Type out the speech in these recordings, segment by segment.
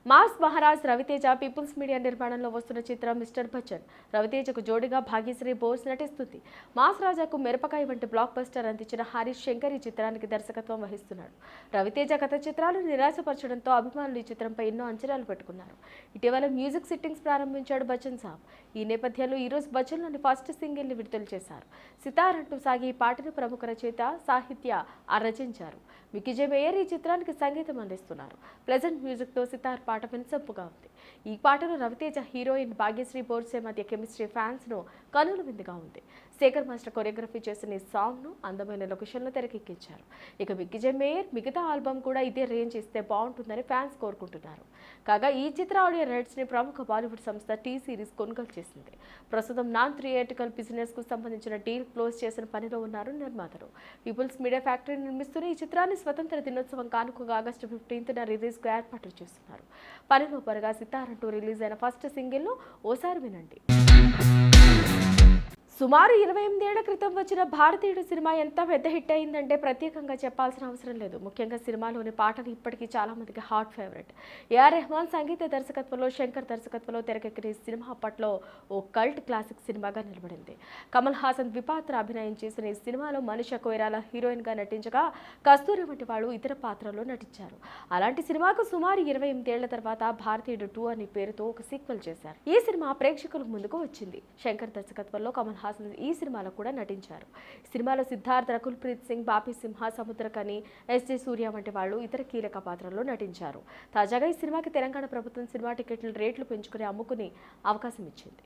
Mass Maharaj Raviteja people's media నిర్మాణంలో వస్తున్న చిత్రం మిస్టర్ బచ్చన్. రవితేజకు జోడిగా భాగ్యశ్రీ బోస్ నటిస్తుంది. మాస్ రాజాకు మిరపకాయ వంటి బ్లాక్ బస్టర్ అందించిన హరీష్ శంకర్ ఈ చిత్రానికి దర్శకత్వం వహిస్తున్నాడు. రవితేజ గత చిత్రాలు నిరాశపరచడంతో అభిమానులు ఈ చిత్రంపై ఎన్నో అంచనాలు పెట్టుకున్నారు. ఇటీవల మ్యూజిక్ సిట్టింగ్స్ ప్రారంభించాడు బచ్చన్ సాబ్. ఈ నేపథ్యంలో ఈరోజు బచ్చన్లోని ఫస్ట్ సింగిల్ ని విడుదల చేశారు. సితార్ అంటూ సాగే ఈ పాటను ప్రముఖ రచయిత సాహిత్య రచించారు. మికీ మేయర్ ఈ చిత్రానికి సంగీతం అందిస్తున్నారు. ప్లెజెంట్ మ్యూజిక్ తో సితార్ పాట వినసొంపుగా ఉంది. ఈ పాటను రవితేజ హీరోయిన్ భాగ్యశ్రీ బోర్సే మధ్య కెమిస్ట్రీ ఫ్యాన్స్ ను కనుల విందుగా ఉంది. శేఖర్ మాస్టర్ కొరియోగ్రఫీ చేసిన ఈ సాంగ్ ను అందమైన లొకేషన్ లో తెరకెక్కించారు. ఇక మికీ మేయర్ మిగతా ఆల్బమ్ కూడా ఇదే రేంజ్ ఇస్తే బాగుంటుందని ఫ్యాన్స్ కోరుకుంటున్నారు. కాగా ఈ చిత్ర ఆడియో రైట్స్ ని ప్రముఖ బాలీవుడ్ సంస్థ టీ సిరీస్ కొనుగోలు చేసింది. ప్రస్తుతం నాన్ థియేట్రికల్ బిజినెస్ కు సంబంధించిన డీల్ క్లోజ్ చేసిన పనిలో ఉన్నారు నిర్మాతలు. పీపుల్స్ మీడియా ఫ్యాక్టరీ నిర్మిస్తున్న ఈ చిత్రాన్ని స్వతంత్ర దినోత్సవం కానుకగా ఆగస్టు 15న రిలీజ్ కు ఏర్పాట్లు చేస్తున్నారు. పనిలో పరగా సితార్ అంటూ రిలీజ్ అయిన ఫస్ట్ సింగిల్ ను ఓసారి వినండి. సుమారు 28 ఏళ్ల క్రితం వచ్చిన భారతీయుడు సినిమా ఎంత పెద్ద హిట్ అయిందంటే ప్రత్యేకంగా చెప్పాల్సిన అవసరం లేదు. ముఖ్యంగా సినిమాలోని పాటలు ఇప్పటికీ చాలా మందికి హాట్ ఫేవరెట్. ఏఆర్ రెహమాన్ సంగీత దర్శకత్వంలో, శంకర్ దర్శకత్వంలో తెరకెక్కిన ఈ సినిమా అప్పట్లో ఓ కల్ట్ క్లాసిక్ సినిమాగా నిలబడింది. కమల్ హాసన్ ద్విపాత్ర అభినయం చేసిన ఈ సినిమాలో మనీషా కొయిరాలా హీరోయిన్ గా నటించగా కస్తూరి వంటి వాళ్ళు ఇతర పాత్రల్లో నటించారు. అలాంటి సినిమాకు సుమారు 28 ఏళ్ల తర్వాత భారతీయుడు 2 అనే పేరుతో ఒక సీక్వెల్ చేశారు. ఈ సినిమా ప్రేక్షకుల ముందుకు వచ్చింది. శంకర్ దర్శకత్వంలో కమల్ ఈ సినిమాలో కూడా నటించారు. సినిమాలో సిద్ధార్థ్, రకుల్ ప్రీత్ సింగ్, బాపీ సింహ, సముద్రకని, ఎస్జే సూర్య వంటి వాళ్ళు ఇతర కీలక పాత్రల్లో నటించారు. తాజాగా ఈ సినిమాకి తెలంగాణ ప్రభుత్వం సినిమా టికెట్ల రేట్లు పెంచుకుని అమ్ముకునే అవకాశం ఇచ్చింది.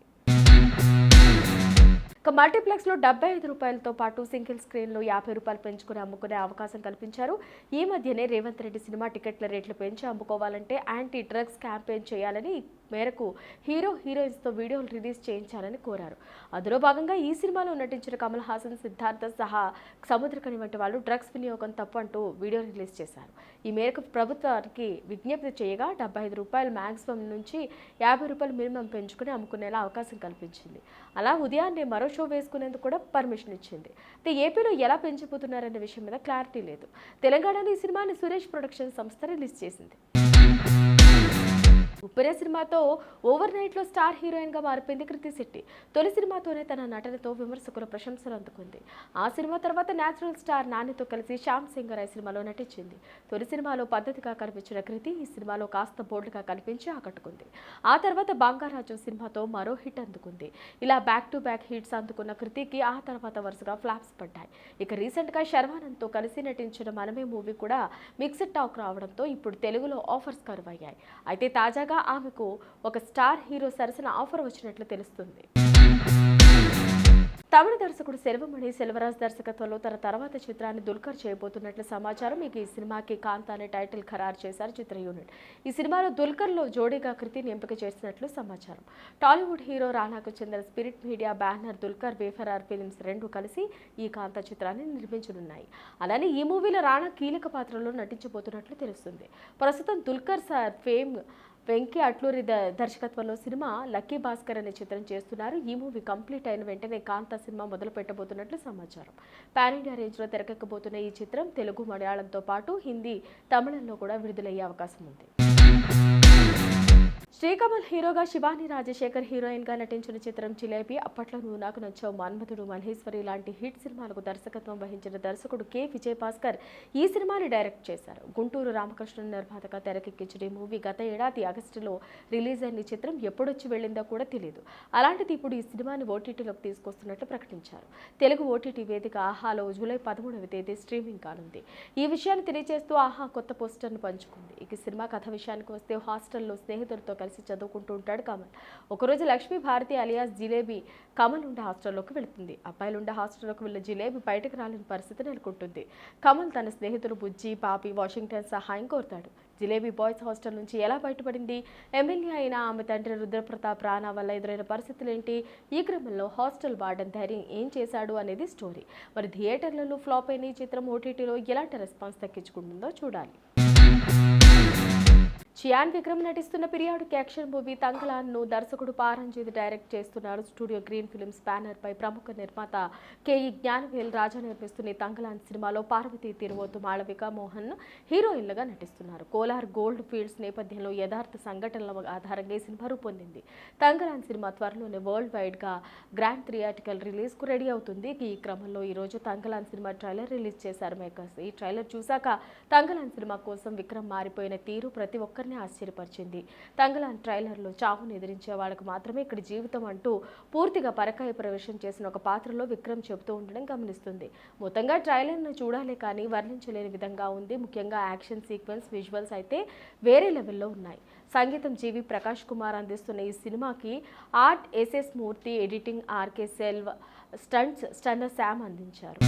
మల్టీప్లెక్స్ లో 75 రూపాయలతో పాటు సింగిల్ స్క్రీన్ లో 50 రూపాయలు పెంచుకుని అమ్ముకునే అవకాశం కల్పించారు. ఈ మధ్యనే రేవంత్ రెడ్డి సినిమా టికెట్ల రేట్లు పెంచి అమ్ముకోవాలంటే యాంటీ డ్రగ్స్ క్యాంపెయిన్ చేయాలని మేరకు హీరోయిన్స్ తో వీడియోలు రిలీజ్ చేయించాలని కోరారు. అందులో భాగంగా ఈ సినిమాలో నటించిన కమల్ హాసన్, సిద్ధార్థ సహా సముద్రకని వంటి వాళ్ళు డ్రగ్స్ వినియోగం తప్పు అంటూ వీడియో రిలీజ్ చేశారు. ఈ మేరకు ప్రభుత్వానికి విజ్ఞప్తి చేయగా 75 రూపాయలు మ్యాక్సిమం నుంచి 50 రూపాయలు మినిమం పెంచుకుని అమ్ముకునేలా అవకాశం కల్పించింది. అలా ఉదయాన్నే మరో షో వేసుకునేందుకు కూడా పర్మిషన్ ఇచ్చింది. ఏపీలో ఎలా పెంచిపోతున్నారనే విషయం మీద క్లారిటీ లేదు. తెలంగాణలో ఈ సినిమాని సురేష్ ప్రొడక్షన్ సంస్థ రిలీజ్ చేసింది. ఉప్పెన సినిమాతో ఓవర్ నైట్ లో స్టార్ హీరోయిన్ గా మారిపోయింది కృతి శెట్టి. తొలి సినిమాతోనే తన నటనతో విమర్శకుల ప్రశంసలు అందుకుంది. ఆ సినిమా తర్వాత న్యాచురల్ స్టార్ నానితో కలిసి శ్యామ్ సింగర్ ఈ సినిమాలో నటించింది. తొలి సినిమాలో పద్ధతిగా కనిపించిన కృతి ఈ సినిమాలో కాస్త బోల్డ్గా కనిపించి ఆకట్టుకుంది. ఆ తర్వాత బంగారాజు సినిమాతో మరో హిట్ అందుకుంది. ఇలా బ్యాక్ టు బ్యాక్ హిట్స్ అందుకున్న కృతికి ఆ తర్వాత వరుసగా ఫ్లాప్స్ పడ్డాయి. ఇక రీసెంట్ గా శర్వానంద్తో కలిసి నటించిన మనమే మూవీ కూడా మిక్స్డ్ టాక్ రావడంతో ఇప్పుడు తెలుగులో ఆఫర్స్ కరువయ్యాయి. అయితే తాజాగా ఆమెకు ఒక స్టార్ హీరో సరసన ఆఫర్ వచ్చినట్లు తెలుస్తుంది. తమిళ దర్శకుడు సెల్వమణి సెల్వరాజ్ దర్శకత్వంలో తన తర్వాత చిత్రాన్ని దుల్కర్ చేయబోతున్నట్లు సమాచారం. ఈ సినిమాకి కాంత అనే టైటిల్ ఖరారు చేశారు చిత్ర యూనిట్. ఈ సినిమాలో దుల్కర్లో జోడీగా కృతిని ఎంపిక చేసినట్లు సమాచారం. టాలీవుడ్ హీరో రానాకు చెందిన spirit media banner Dulquer Wayfarer films రెండు కలిసి ఈ కాంత చిత్రాన్ని నిర్మించనున్నాయి. అలానే ఈ మూవీలో రానా కీలక పాత్రలో నటించబోతున్నట్లు తెలుస్తుంది. ప్రస్తుతం దుల్కర్ ఫేమ్ వెంకీ అట్లూరి దర్శకత్వంలో సినిమా లక్కీ భాస్కర్ అనే చిత్రం చేస్తున్నారు. ఈ మూవీ కంప్లీట్ అయిన వెంటనే కాంతా సినిమా మొదలు పెట్టబోతున్నట్లు సమాచారం. పాన్ ఇండియా రేంజ్ లో తెరకెక్కబోతున్న ఈ చిత్రం తెలుగు, మలయాళంతో పాటు హిందీ, తమిళంలో కూడా విడుదలయ్యే అవకాశం ఉంది. శ్రీకమల్ హీరోగా, శివాని రాజశేఖర్ హీరోయిన్ గా నటించిన చిత్రం జిలేబీ. అప్పట్లో నువ్వు నాకు నచ్చావు, మన్మధుడు, మల్హేశ్వరి లాంటి హిట్ సినిమాలకు దర్శకత్వం వహించిన దర్శకుడు కె విజయభాస్కర్ ఈ సినిమాని డైరెక్ట్ చేశారు. గుంటూరు రామకృష్ణ నిర్మాతగా తెరకెక్కించిన ఈ మూవీ గత ఏడాది ఆగస్టులో రిలీజ్ అయిన చిత్రం ఎప్పుడొచ్చి వెళ్ళిందో కూడా తెలియదు. అలాంటిది ఇప్పుడు ఈ సినిమాని ఓటీటీలోకి తీసుకొస్తున్నట్లు ప్రకటించారు. తెలుగు ఓటీటీ వేదిక ఆహాలో జూలై 13వ తేదీ స్ట్రీమింగ్ కానుంది. ఈ విషయాన్ని తెలియజేస్తూ ఆహా కొత్త పోస్టర్ను పంచుకుంది. ఇక సినిమా కథ విషయానికి వస్తే హాస్టల్లో స్నేహితులతో కలిసి చదువుకుంటూ ఉంటాడు కమల్. ఒకరోజు లక్ష్మీ భారతి అలియాస్ జిలేబీ కమల్ ఉండే హాస్టల్లోకి వెళుతుంది. అబ్బాయిలుండే హాస్టల్లోకి వెళ్ళిన జిలేబీ బయటకు రాలేని పరిస్థితి నెలకొంటుంది. కమల్ తన స్నేహితులు బుజ్జి, పాపి, వాషింగ్టన్ సహాయం కోరుతాడు. జిలేబీ బాయ్స్ హాస్టల్ నుంచి ఎలా బయటపడింది? ఎమ్మెల్యే అయిన ఆమె తండ్రి రుద్రప్రతాప్ రాణా వల్ల ఎదురైన పరిస్థితులేంటి? ఈ క్రమంలో హాస్టల్ వార్డెన్ ధైర్యం ఏం చేశాడు అనేది స్టోరీ. మరి థియేటర్లలో ఫ్లాప్ అయిన ఈ చిత్రం ఓటీటీలో ఎలాంటి రెస్పాన్స్ దక్కించుకుంటుందో చూడాలి. చియాన్ విక్రమ్ నటిస్తున్న పీరియాడిక్ యాక్షన్ మూవీ తంగలాన్ను దర్శకుడు పారంజిత్ డైరెక్ట్ చేస్తున్నారు. స్టూడియో గ్రీన్ ఫిల్మ్స్ బ్యానర్ పై ప్రముఖ నిర్మాత కేఈ జ్ఞానవేల్ రాజా నిర్మిస్తున్న ఈ తంగలాన్ సినిమాలో పార్వతీ తిరువోతు, మాళవిక మోహన్ హీరోయిన్లుగా నటిస్తున్నారు. కోలార్ గోల్డ్ ఫీల్డ్స్ నేపథ్యంలో యథార్థ సంఘటనల ఆధారంగా ఈ సినిమా రూపొందింది. తంగలాన్ సినిమా త్వరలోనే వరల్డ్ వైడ్ గా గ్రాండ్ థియేట్రికల్ రిలీజ్ కు రెడీ అవుతుంది. ఈ క్రమంలో ఈ రోజు తంగలాన్ సినిమా ట్రైలర్ రిలీజ్ చేశారు మేకర్స్. ఈ ట్రైలర్ చూశాక తంగలాన్ సినిమా కోసం విక్రమ్ మారిపోయిన తీరు ప్రతి ఒక్కరిని ఆశ్చర్యపరిచింది. తంగలాన్ ట్రైలర్లో చావును ఎదిరించే వాళ్ళకు మాత్రమే ఇక్కడ జీవితం అంటూ పూర్తిగా పరకాయ ప్రవేశం చేసిన ఒక పాత్రలో విక్రమ్ చెబుతూ ఉండడం గమనిస్తుంది. మొత్తంగా ట్రైలర్ను చూడాలే కానీ వర్ణించలేని విధంగా ఉంది. ముఖ్యంగా యాక్షన్ సీక్వెన్స్, విజువల్స్ అయితే వేరే లెవెల్లో ఉన్నాయి. సంగీతం జీవి ప్రకాష్ కుమార్ అందిస్తున్న ఈ సినిమాకి art SS Murthy, editing RK Selva, stunts Stunner Sam అందించారు.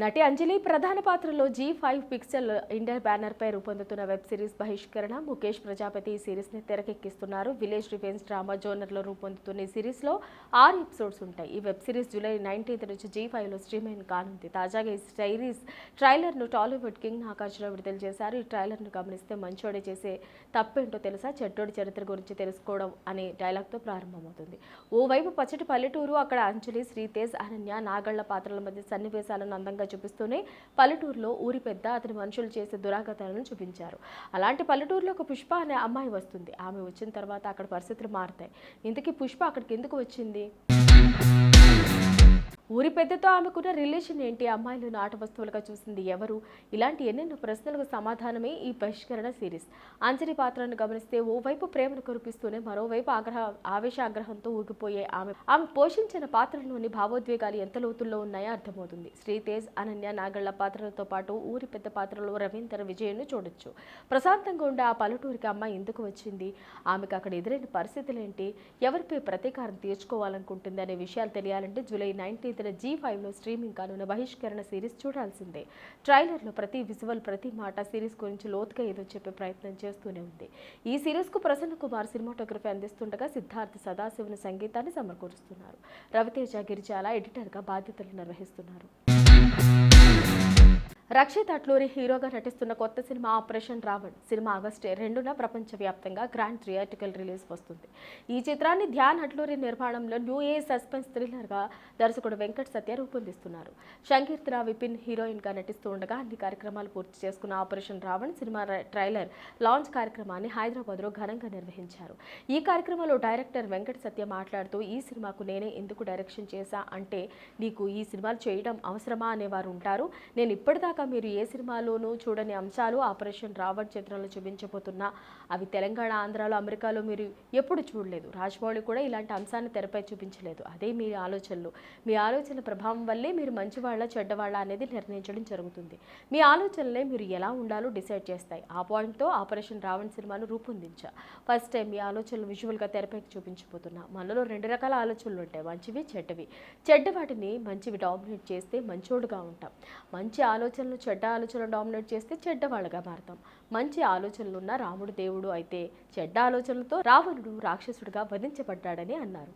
నటి అంజలి ప్రధాన పాత్రలో G5 పిక్సెల్ ఇండియా బ్యానర్ పై రూపొందుతున్న వెబ్ సిరీస్ బహిష్కరణ. ముఖేష్ ప్రజాపతి ఈ సిరీస్ ని తెరకెక్కిస్తున్నారు. విలేజ్ రివెంజ్ డ్రామా జోనర్ లో రూపొందుతున్న ఈ సిరీస్ లో 6 ఎపిసోడ్స్ ఉంటాయి. ఈ వెబ్ సిరీస్ జూలై 19 నుంచి G5 లో స్ట్రీమైన్ కానుంది. తాజాగా ఈ సిరీస్ ట్రైలర్ ను టాలీవుడ్ కింగ్ నాగార్జున విడుదల చేశారు. ఈ ట్రైలర్ ను గమనిస్తే మంచోడే చేసే తప్పేంటో తెలుసా, చెడ్డోడి చరిత్ర గురించి తెలుసుకోవడం అనే డైలాగ్ తో ప్రారంభమవుతుంది. ఓవైపు పచ్చటి పల్లెటూరు, అక్కడ అంజలి, శ్రీతేజ్, అనన్య, నాగళ్ల పాత్రల మధ్య సన్నివేశాలను అందంగా చూపిస్తూనే పల్లెటూరులో ఊరి పెద్ద అతని మనుషులు చేసే దురాగతాలను చూపించారు. అలాంటి పల్లెటూరులో ఒక పుష్ప అనే అమ్మాయి వస్తుంది. ఆమె వచ్చిన తర్వాత అక్కడ పరిస్థితులు మారుతాయి. ఇంతకీ పుష్ప అక్కడికి ఎందుకు వచ్చింది? ఊరి పెద్దతో ఆమెకున్న రిలేషన్ ఏంటి? అమ్మాయిలను ఆట వస్తువులుగా చూసింది ఎవరు? ఇలాంటి ఎన్నెన్నో ప్రశ్నలకు సమాధానమే ఈ బహిష్కరణ సిరీస్. అంజలి పాత్రను గమనిస్తే ఓవైపు ప్రేమను కురిపిస్తూనే మరోవైపు ఆవేశాగ్రహంతో ఊగిపోయే ఆమె పోషించిన పాత్రలోని భావోద్వేగాలు ఎంత లోతుల్లో ఉన్నాయో అర్థమవుతుంది. శ్రీతేజ్, అనన్య, నాగళ్ల పాత్రలతో పాటు ఊరి పెద్ద పాత్రలో రవీందర్ విజయ్ను చూడొచ్చు. ప్రశాంతంగా ఉండే ఆ పల్లెటూరికి అమ్మాయి ఎందుకు వచ్చింది? ఆమెకు అక్కడ ఎదురైన పరిస్థితులేంటి? ఎవరిపై ప్రతీకారం తీర్చుకోవాలనుకుంటుంది అనే విషయాలు తెలియాలంటే జూలై 19 G5 లో స్ట్రీమింగ్ కానున్న బహిష్కరణ సిరీస్ చూడాల్సిందే. ట్రైలర్ లో ప్రతి విజువల్, ప్రతి మాట సిరీస్ గురించి లోతుగా ఏదో చెప్పే ప్రయత్నం చేస్తూనే ఉంది. ఈ సిరీస్ కు ప్రసన్న కుమార్ సినిమాటోగ్రఫీ అందిస్తుండగా సిద్ధార్థ్ సదాశివన్ సంగీతాన్ని సమకూరుస్తున్నారు. రవితేజ గిరిజాల ఎడిటర్ గా బాధ్యతలు నిర్వహిస్తున్నారు. రక్షిత్ అట్లూరి హీరోగా నటిస్తున్న కొత్త సినిమా ఆపరేషన్ రావణ్ సినిమా ఆగస్టు 2న ప్రపంచవ్యాప్తంగా గ్రాండ్ థియేట్రికల్ రిలీజ్ వస్తుంది. ఈ చిత్రాన్ని ధ్యాన్ అట్లూరి నిర్మాణంలో న్యూ ఏజ్ సస్పెన్స్ థ్రిల్లర్ గా దర్శకుడు వెంకట్ సత్య రూపొందిస్తున్నారు. సంకీర్తన విపిన్ హీరోయిన్ గా నటిస్తూ ఉండగా అన్ని కార్యక్రమాలు పూర్తి చేసుకున్న operation Ravan cinema trailer launch కార్యక్రమాన్ని హైదరాబాద్ లో ఘనంగా నిర్వహించారు. ఈ కార్యక్రమంలో డైరెక్టర్ వెంకట్ సత్య మాట్లాడుతూ, ఈ సినిమాకు నేనే ఎందుకు డైరెక్షన్ చేశా అంటే, నీకు ఈ సినిమాలు చేయడం అవసరమా అనేవారు ఉంటారు. నేను ఇప్పటిదాకా మీరు ఏ సినిమాలోనూ చూడని అంశాలు ఆపరేషన్ రావణ్ చిత్రంలో చూపించబోతున్నా. అవి తెలంగాణ, ఆంధ్రాలో, అమెరికాలో మీరు ఎప్పుడు చూడలేదు. రాజమౌళి కూడా ఇలాంటి అంశాన్ని తెరపై చూపించలేదు. అదే మీ ఆలోచనలు. మీ ఆలోచన ప్రభావం వల్లే మీరు మంచివాళ్ళ, చెడ్డవాళ్ళ అనేది నిర్ణయించడం జరుగుతుంది. మీ ఆలోచనలే మీరు ఎలా ఉండాలో డిసైడ్ చేస్తాయి. ఆ పాయింట్తో ఆపరేషన్ రావణ్ సినిమాను రూపొందించా. ఫస్ట్ టైం మీ ఆలోచనలు విజువల్గా తెరపైకి చూపించబోతున్నా. మనలో 2 రకాల ఆలోచనలు ఉంటాయి, మంచివి, చెడ్డవి. చెడ్డ వాటిని మంచివి డామినేట్ చేస్తే మంచోడుగా ఉంటాం. మంచి ఆలోచనలు చెడ్డ ఆలోచనలు డామినేట్ చేస్తే చెడ్డవాళ్ళగా మారతాం. మంచి ఆలోచనలున్న రాముడు దేవుడు అయితే చెడ్డ ఆలోచనలతో రావణుడు రాక్షసుడిగా వధించబడ్డాడని అన్నారు.